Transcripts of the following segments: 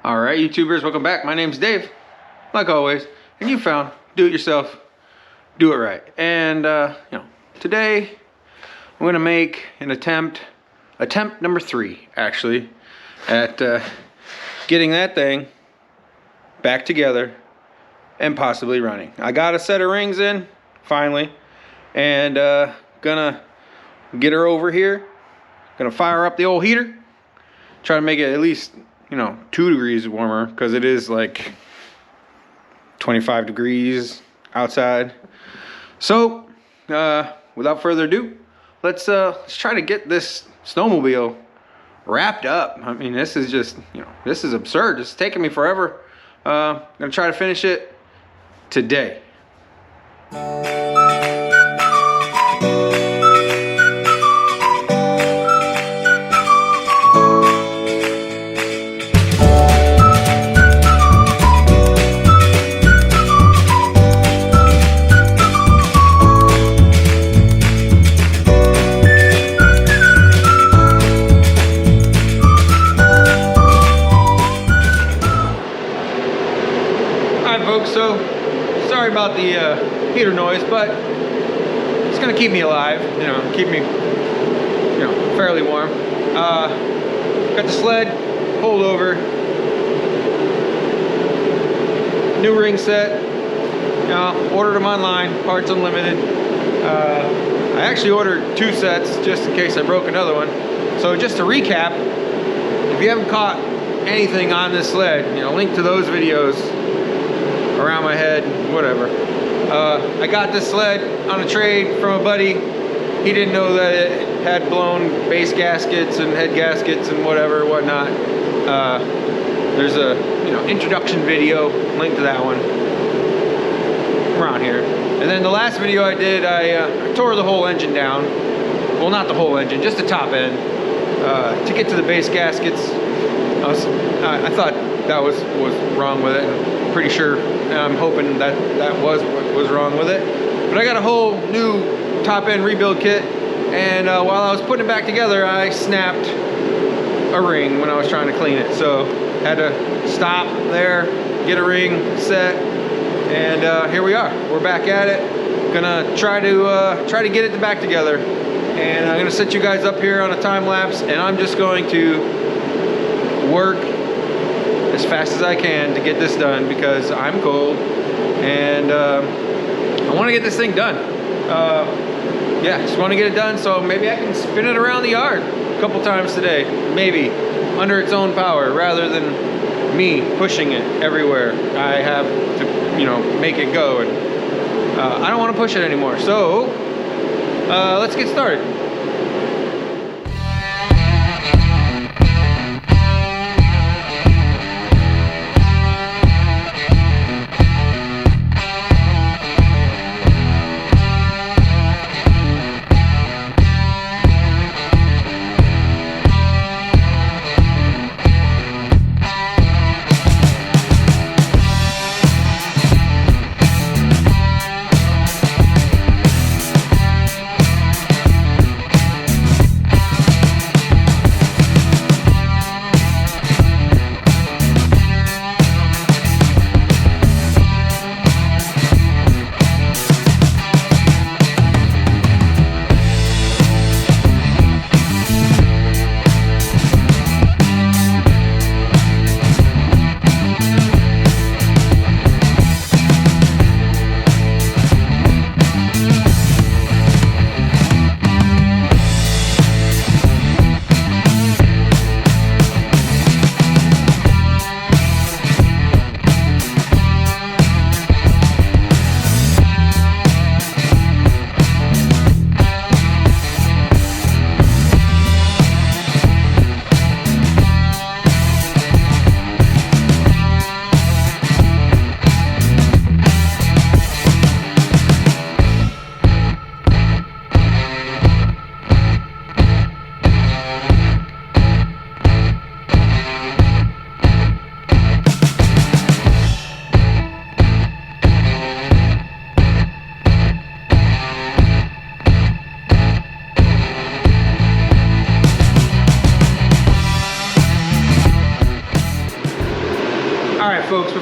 Alright, YouTubers, welcome back. My name's Dave, like always, and you found do it yourself, do it right. And today I'm gonna make an attempt number 3 actually, at getting that thing back together and possibly running. I got a set of rings in finally, and gonna get her over here, gonna fire up the old heater, try to make it at least 2 degrees warmer, because it is like 25 degrees outside. So without further ado, let's try to get this snowmobile wrapped up. I mean, this is just this is absurd. It's taking me forever. I'm gonna try to finish it today. So sorry about the heater noise, but it's gonna keep me alive, keep me fairly warm. Got the sled pulled over, new ring set, ordered them online, parts unlimited. I actually ordered 2 sets just in case I broke another one. So just to recap, if you haven't caught anything on this sled, link to those videos around my head, whatever. I got this sled on a trade from a buddy. He didn't know that it had blown base gaskets and head gaskets and whatnot. There's a introduction video, link to that one around here. And then the last video I did, I tore the whole engine down. Well, not the whole engine, just the top end, to get to the base gaskets. I thought that was wrong with it. I'm pretty sure, I'm hoping that was what was wrong with it. But I got a whole new top end rebuild kit, and while I was putting it back together, I snapped a ring when I was trying to clean it. So had to stop there, get a ring set, and here we are. We're back at it. Gonna try to get it back together, and I'm gonna set you guys up here on a time lapse, and I'm just going to work as fast as I can to get this done, because I'm cold and I want to get this thing done. Yeah, just want to get it done, so maybe I can spin it around the yard a couple times today, maybe under its own power, rather than me pushing it everywhere. I have to make it go, and I don't want to push it anymore. So let's get started.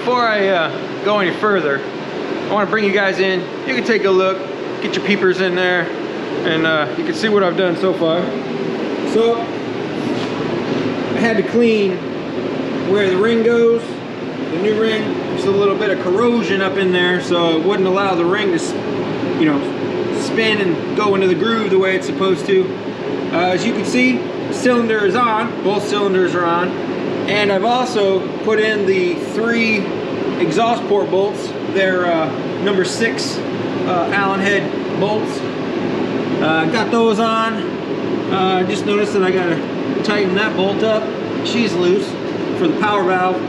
before I go any further, I want to bring you guys in. You can take a look, get your peepers in there, and you can see what I've done so far. So I had to clean where the ring goes, the new ring. There's a little bit of corrosion up in there, so it wouldn't allow the ring to, you know, spin and go into the groove the way it's supposed to. As you can see, the cylinder is on. Both cylinders are on. And I've also put in the 3 exhaust port bolts. They're number 6 Allen head bolts. Got those on. Just noticed that I gotta tighten that bolt up. She's loose for the power valve.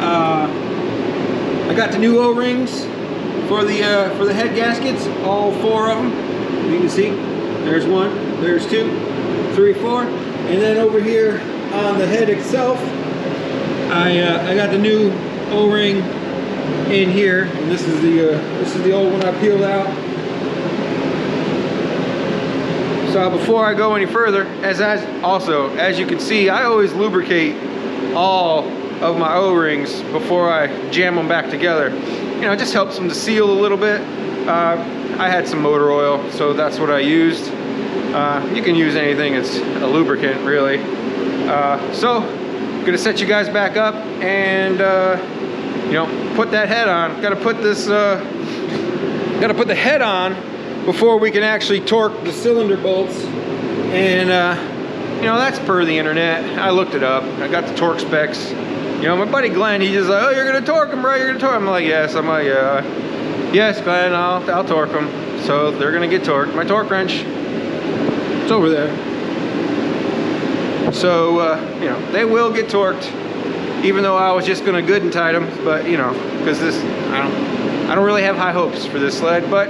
I got the new O-rings for the head gaskets, all 4 of them. You can see, there's 1, there's 2, 3, 4, and then over here on the head itself, I got the new O-ring in here, and this is the old one I peeled out. So before I go any further, as you can see, I always lubricate all of my O-rings before I jam them back together. You know, it just helps them to seal a little bit. I had some motor oil, so that's what I used. You can use anything, it's a lubricant really. So I'm gonna set you guys back up and you know, put that head on. Gotta put the head on before we can actually torque the cylinder bolts. And you know, that's per the internet. I looked it up. I got the torque specs. You know, my buddy Glenn, he's just like, oh, you're gonna torque them, bro, you're gonna torque them. I'm like, yes. I'm like, yes, Glenn, I'll torque them. So they're gonna get torqued. My torque wrench, it's over there. So, you know, they will get torqued, even though I was just gonna good and tight them. But, you know, because this, I don't really have high hopes for this sled, but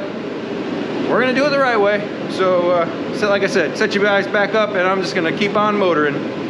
we're gonna do it the right way. So, so like I said, set you guys back up, and I'm just gonna keep on motoring.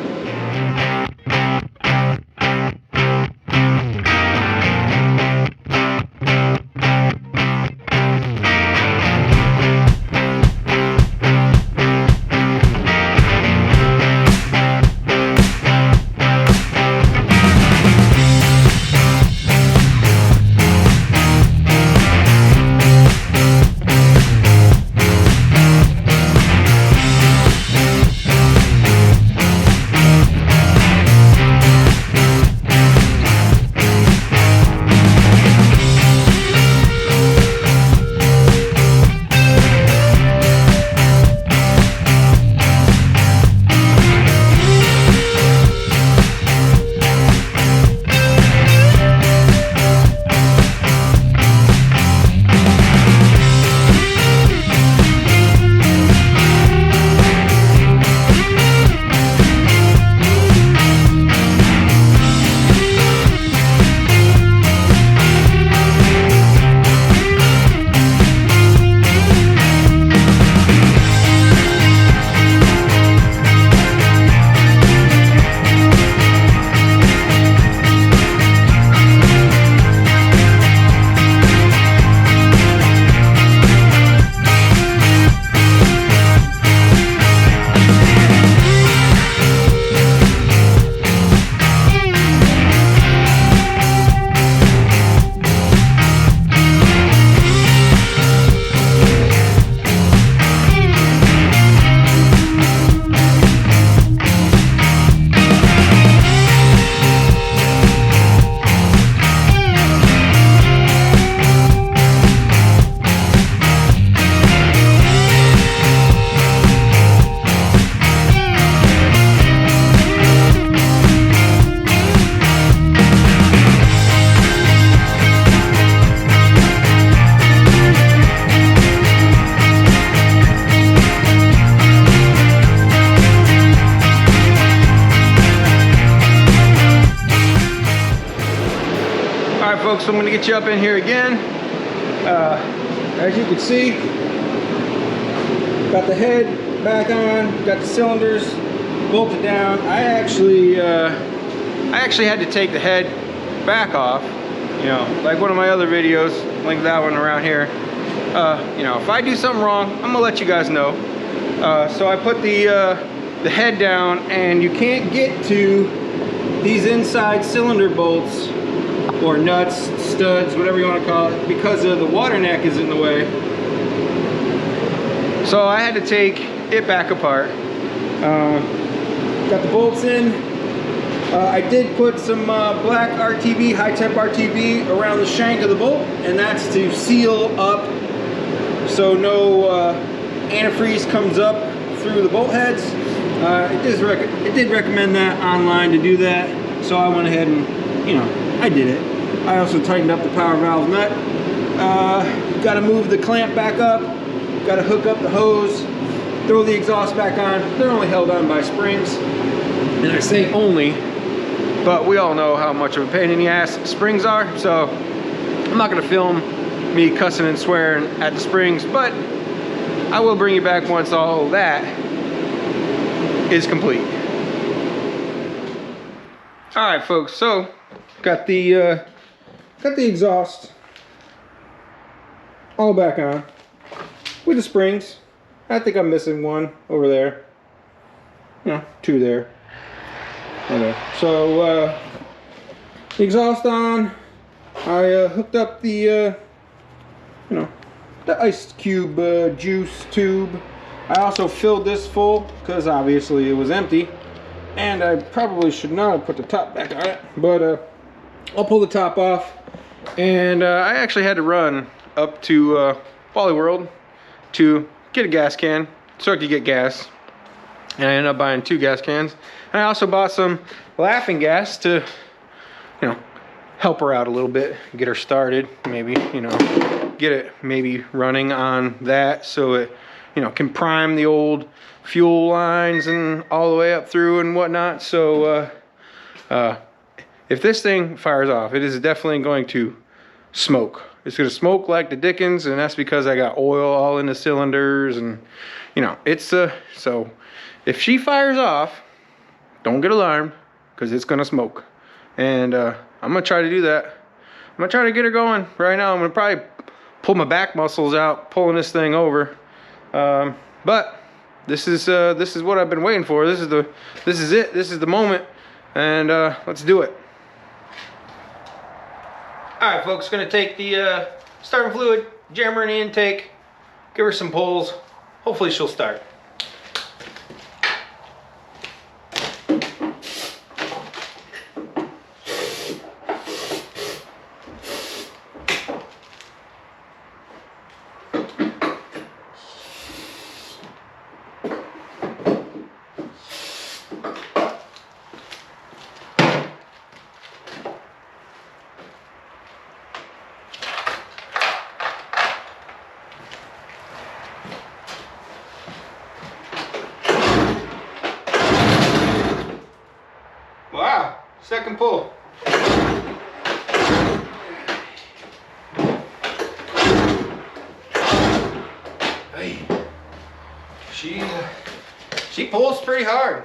Folks, I'm going to get you up in here again. As you can see, got the head back on, got the cylinders bolted down. I actually had to take the head back off, you know, like one of my other videos, link that one around here. You know, if I do something wrong, I'm gonna let you guys know. So I put the head down, and you can't get to these inside cylinder bolts or nuts, studs, whatever you want to call it, because of the water neck is in the way. So I had to take it back apart. Got the bolts in. I did put some black RTV, high temp RTV around the shank of the bolt, and that's to seal up so no antifreeze comes up through the bolt heads. It did recommend that online to do that, so I went ahead and, you know, I did it. I also tightened up the power valve nut. Got to move the clamp back up. Got to hook up the hose. Throw the exhaust back on. They're only held on by springs, and I say only, but we all know how much of a pain in the ass springs are. So I'm not going to film me cussing and swearing at the springs, but I will bring you back once all that is complete. All right, folks. So got the exhaust all back on with the springs. I think I'm missing one over there. No, two there. Okay. So the exhaust on. I hooked up the the ice cube juice tube. I also filled this full because obviously it was empty, and I probably should not have put the top back on it, but I'll pull the top off. And I actually had to run up to Wally World to get a gas can so I could get gas, and I ended up buying 2 gas cans. And I also bought some laughing gas to, you know, help her out a little bit, get her started, maybe, you know, get it maybe running on that so it, you know, can prime the old fuel lines and all the way up through and whatnot. So if this thing fires off, it is definitely going to smoke. It's going to smoke like the dickens, and that's because I got oil all in the cylinders, and you know, it's so if she fires off, don't get alarmed, because it's going to smoke. And I'm going to try to do that. I'm going to try to get her going right now. I'm going to probably pull my back muscles out pulling this thing over. But this is what I've been waiting for. This is it. This is the moment. And let's do it. All right, folks, gonna take the starting fluid, jam her in the intake, give her some pulls. Hopefully she'll start. Wow, second pull. Hey, she pulls pretty hard.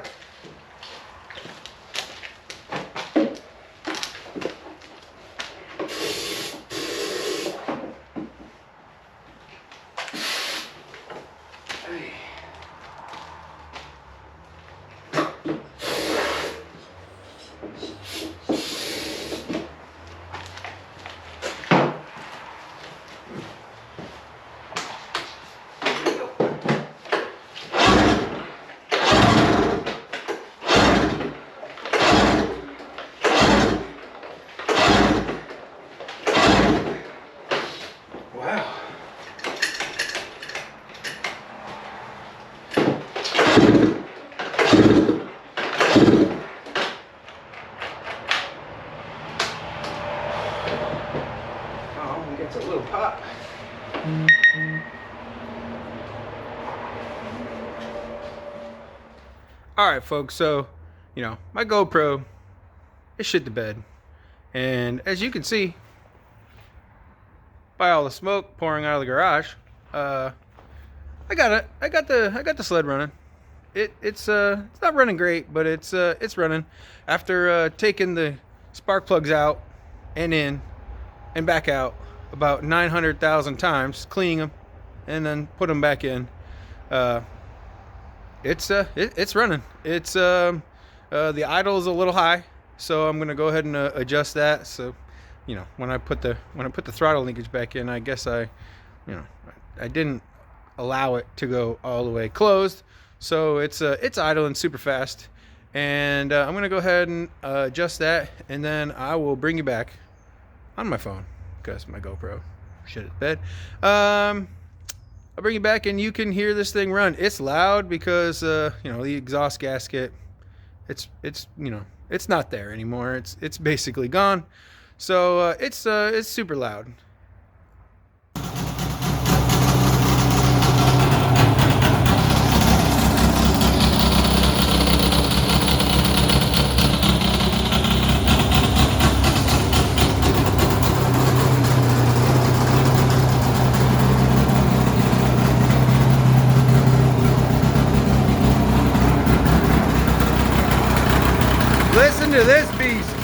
Gets a little pop. All right, folks. So, you know, my GoPro is shit to bed, and as you can see by all the smoke pouring out of the garage, I got the sled running. It's not running great, but it's running. After taking the spark plugs out and in and back out about 900,000 times, cleaning them and then put them back in, it's running. It's the idle is a little high, so I'm gonna go ahead and adjust that. So you know, when I put the throttle linkage back in, I guess I didn't allow it to go all the way closed, so it's idling super fast. And I'm gonna go ahead and adjust that, and then I will bring you back on my phone because my GoPro shit at bed. I'll bring you back and you can hear this thing run. It's loud because you know, the exhaust gasket, it's you know, it's not there anymore. It's basically gone. So it's super loud. Listen to this beast.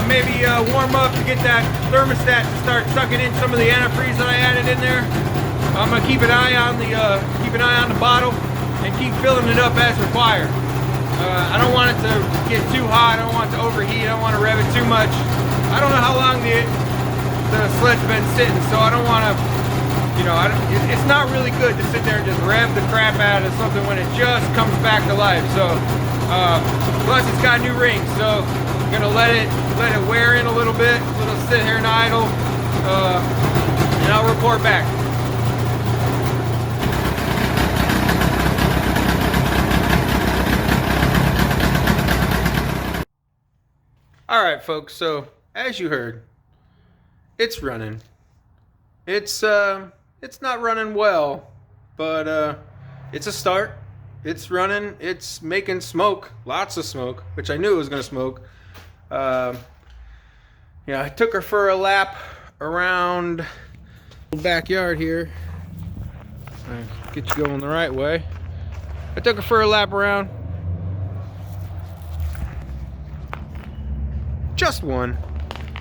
Maybe warm up to get that thermostat to start sucking in some of the antifreeze that I added in there. I'm gonna keep an eye on the bottle and keep filling it up as required. I don't want it to get too hot. I don't want it to overheat. I don't want to rev it too much. I don't know how long the sled's been sitting, so I don't want to. You know, it's not really good to sit there and just rev the crap out of something when it just comes back to life. So, plus it's got new rings, so I'm gonna let it wear in a little bit. It'll sit here and idle, and I'll report back. All right, folks. So as you heard, it's running. It's not running well, but it's a start. It's running. It's making smoke, lots of smoke, which I knew it was going to smoke. Yeah, I took her for a lap around the backyard here. Get you going the right way. I took her for a lap around. Just one,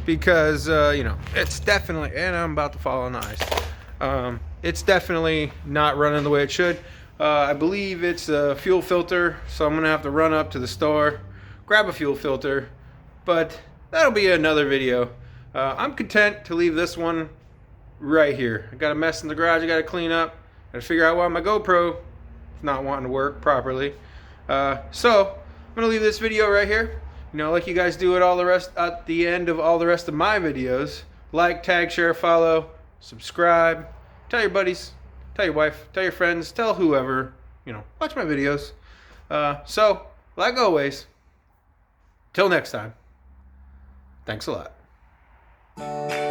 because you know, it's definitely, and I'm about to fall on the ice. It's definitely not running the way it should. I believe it's a fuel filter, so I'm gonna have to run up to the store, grab a fuel filter, but that'll be another video. I'm content to leave this one right here. I got a mess in the garage I gotta clean up. Gotta figure out why my GoPro is not wanting to work properly. So I'm gonna leave this video right here. You know, like you guys do at the end of all the rest of my videos. Like, tag, share, follow, subscribe, tell your buddies, tell your wife, tell your friends, tell whoever, you know, watch my videos. So, like always, till next time, thanks a lot.